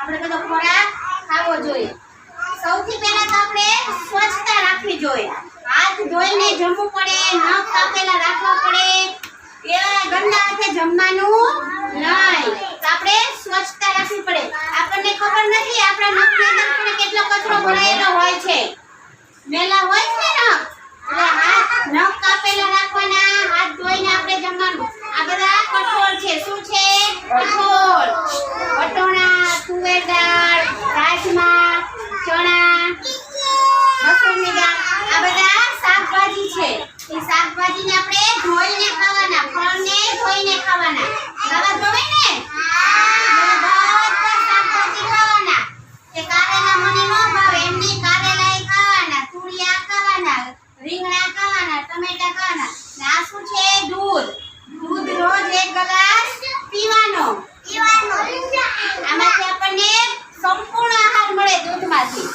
આપણે બધો ખોરાક ખાવો જોઈએ। સૌથી પહેલા તો આપણે સ્વચ્છતા રાખવી જોઈએ। હાથ ધોઈને જમવું પડે, નખ કાપેલા રાખવા પડે, એવા ગંદા હાથે જમવાનું નહીં। તો આપણે સ્વચ્છતા રાખવી પડે। આપણને ખબર નથી આપણા નખની અંદર પણ કેટલો કચરો ભરાયેલો હોય છે, મેલા હોય છે ને, એટલે હાથ નખ કાપેલા રાખવાના, હાથ ધોઈને આપણે જમવાનું। આ બધા કઠોળ છે, શું છે? કઠોળ, વટોણા, તુવેર દાળ, રાજમા, ચણા, મસૂરની દાળ, આ બધા શાકભાજી છે। એ શાકભાજીને આપણે ધોઈને ખાવાના, ફળને ધોઈને ખાવાના। ખાવા જોવે ને? બધા શાકભાજી ખાવાના। કે કારેલા મને ન ભાવે, એમને કારેલા ખાવાના, તુરિયા ખાવાના, રીંગણા ખાવાના, ટમેટા ખાવાના। ને આ શું છે? દૂધ। દૂધ રોજ 1 ગ્લાસ પીવાનો। આમાંથી આપણને સંપૂર્ણ આહાર મળે દૂધમાંથી।